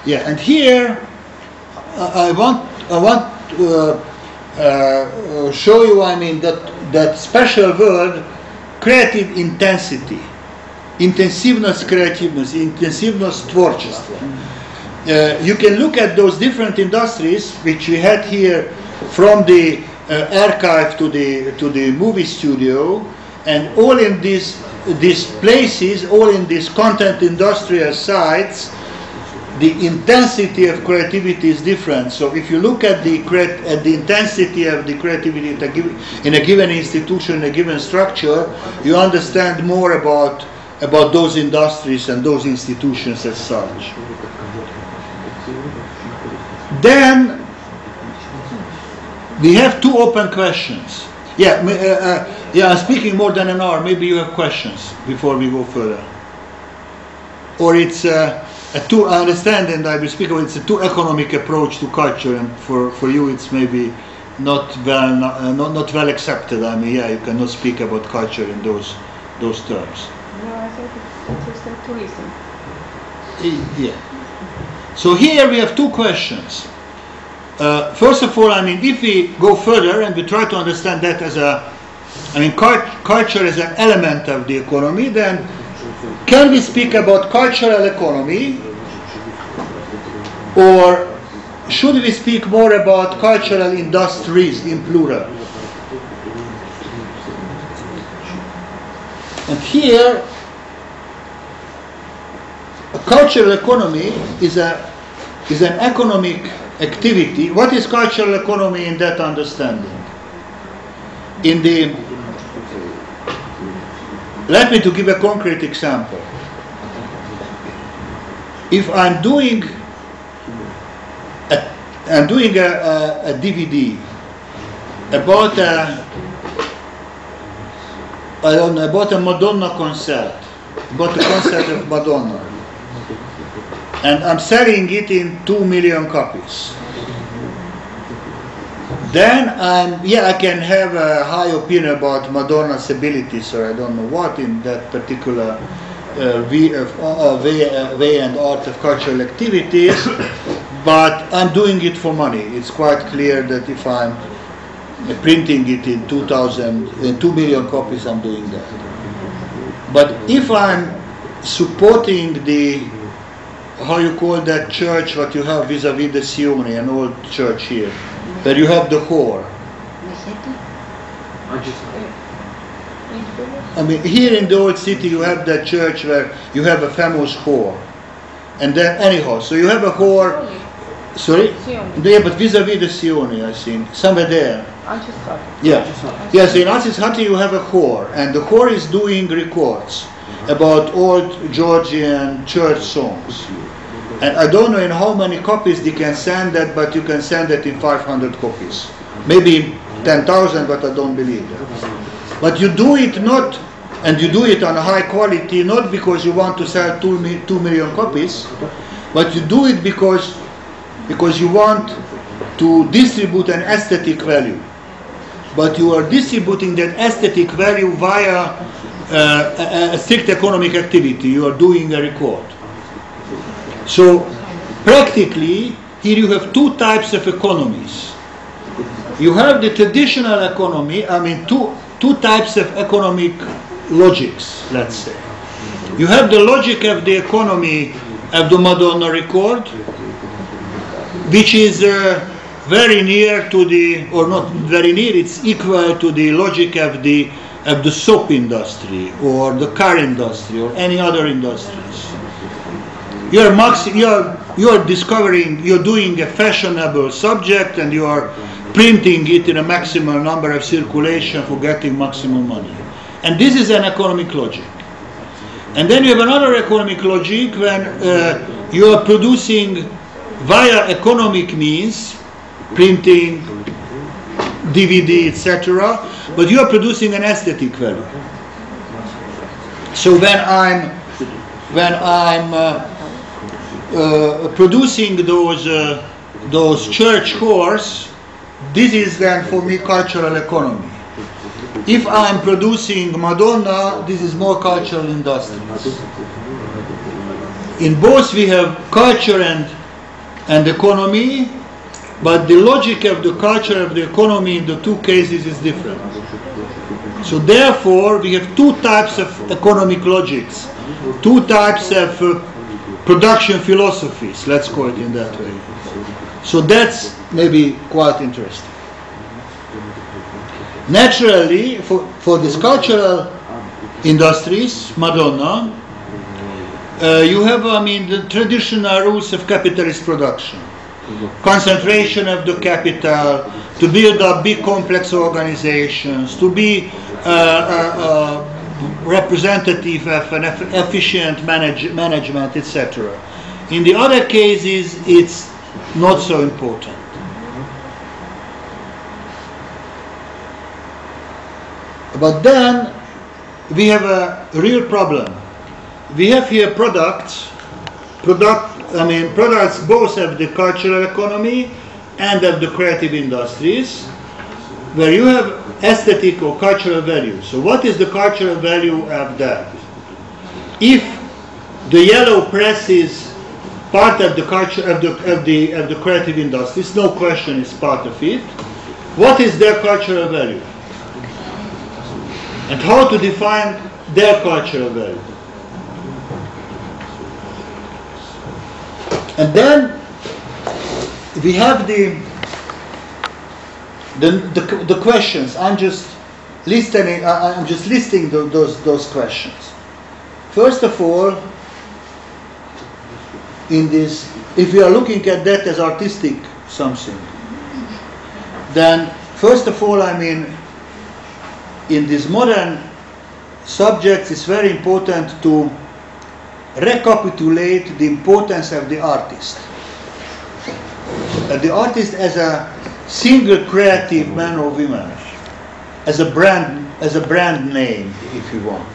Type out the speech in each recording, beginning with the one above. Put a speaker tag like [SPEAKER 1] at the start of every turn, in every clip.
[SPEAKER 1] Yeah, and here I want to show you, I mean, that special word, creative intensity, intensivnost kreativnosti, intensivnost tvorчества. You can look at those different industries which we had here, from the archive to the movie studio, and all in these places, all in these content industrial sites, the intensity of creativity is different. So if you look at the intensity of the creativity in a given institution, in a given structure, you understand more about those industries and those institutions as such. Then we have two open questions. Yeah, I'm speaking more than an hour. Maybe you have questions before we go further. Or it's I understand, and I will speak about it's a too economic approach to culture, and for you it's maybe not well accepted. I mean, yeah, you cannot speak about culture in those terms.
[SPEAKER 2] No, I think it's interesting to listen.
[SPEAKER 1] Yeah. So here we have two questions. First of all, I mean, if we go further and we try to understand that as culture as an element of the economy, then can we speak about cultural economy, or should we speak more about cultural industries in plural? And here, a cultural economy is an economic activity. What is cultural economy in that understanding? Let me to give a concrete example. If I'm doing a DVD about a Madonna concert, about the concert of Madonna, and I'm selling it in 2 million copies, then I can have a high opinion about Madonna's abilities, or I don't know what, in that particular way and art of cultural activities, but I'm doing it for money. It's quite clear that if I'm printing it in 2 million copies, I'm doing that. But if I'm supporting the, how you call that church, what you have vis-a-vis the Sioni, an old church here, where you have the whore. I mean, here in the old city you have that church where you have a famous whore. And then, anyhow, so you have a whore. Sorry? Yeah, but vis-a-vis the Sioni, I think. Somewhere there. Yeah. Yes, in Ancishati you have a whore, and the whore is doing records about old Georgian church songs. And I don't know in how many copies they can send that, but you can send it in 500 copies. Maybe 10,000, but I don't believe that. But you do it not, and you do it on a high quality, not because you want to sell 2 million copies, but you do it because you want to distribute an aesthetic value. But you are distributing that aesthetic value via a strict economic activity. You are doing a record. So practically, here you have two types of economies. You have the traditional economy, I mean two types of economic logics, let's say. You have the logic of the economy of the Madonna record, which is very near to the, or not very near, it's equal to the logic of the soap industry or the car industry or any other industries. You're discovering, you're doing a fashionable subject and you are printing it in a maximum number of circulation for getting maximum money. And this is an economic logic. And then you have another economic logic when you are producing via economic means, printing, DVD, etc., but you are producing an aesthetic value. So when I'm producing those church whores, this is then for me cultural economy. If I'm producing Madonna, this is more cultural industries. In both we have culture and and economy, but the logic of the culture of the economy in the two cases is different. So therefore, we have two types of economic logics, two types of production philosophies, let's call it in that way. So that's maybe quite interesting. Naturally, for these cultural industries, Madonna, you have, the traditional rules of capitalist production. Concentration of the capital, to build up big complex organizations, to be representative of an efficient management, etc. In the other cases, it's not so important. But then we have a real problem. We have here products both of the cultural economy and of the creative industries, where you have aesthetic or cultural value. So what is the cultural value of that? If the yellow press is part of the culture of the creative industries, no question is part of it. What is their cultural value? And how to define their cultural value? And then we have the questions. I'm just listing those questions. First of all, in this, if we are looking at that as artistic something, then first of all, in these modern subjects, it's very important to recapitulate the importance of the artist. The artist as a single creative man or woman, as a brand name, if you want.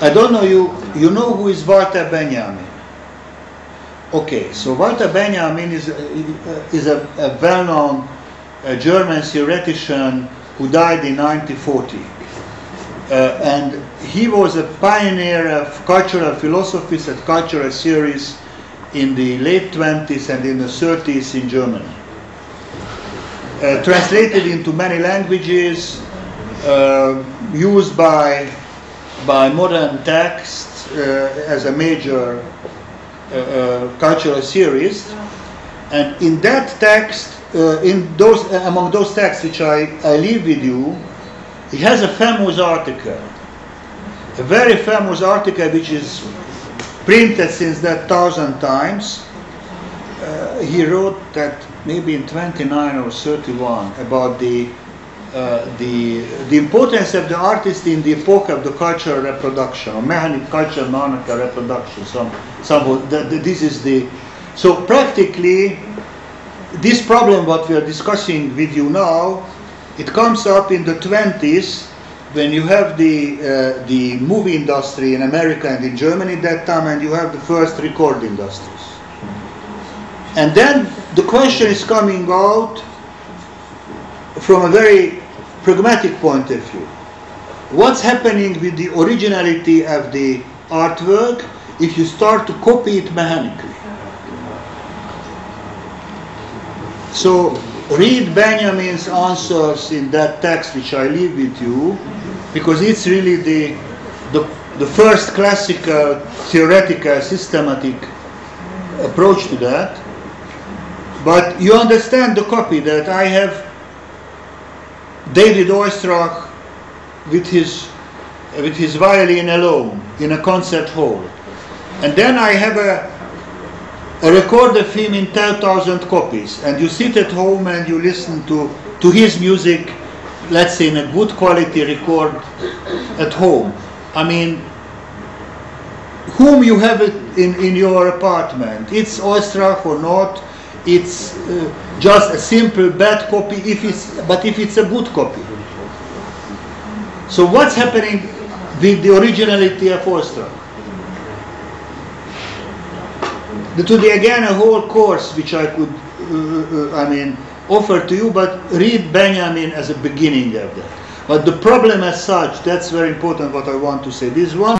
[SPEAKER 1] I don't know, you know who is Walter Benjamin? Okay, so Walter Benjamin is a well-known German theoretician who died in 1940. And he was a pioneer of cultural philosophies and cultural theories in the late 20s and in the 30s in Germany. Translated into many languages, used by modern texts as a major cultural theorist. And in that text, among those texts which I leave with you, he has a famous article, a very famous article which is printed since that 1,000 times. He wrote that maybe in 29 or 31 about the importance of the artist in the epoch of the cultural reproduction, or cultural mechanical reproduction. This is the, so practically this problem what we are discussing with you now, it comes up in the 20s when you have the movie industry in America and in Germany at that time, and you have the first record industries. And then the question is coming out from a very pragmatic point of view. What's happening with the originality of the artwork if you start to copy it mechanically? So read Benjamin's answers in that text which I leave with you, because it's really the first classical, theoretical, systematic approach to that. But you understand the copy that I have David Oistrakh with his violin alone in a concert hall. And then I have a record of him in 10,000 copies, and you sit at home and you listen to his music, let's say in a good quality record at home. I mean, whom you have it in your apartment, it's Oistrakh or not, it's just a simple bad copy if it's a good copy. So what's happening with the originality of Oistrakh? Again, a whole course which I could, offer to you, but read Benjamin as a beginning of that. But the problem as such, that's very important what I want to say. This one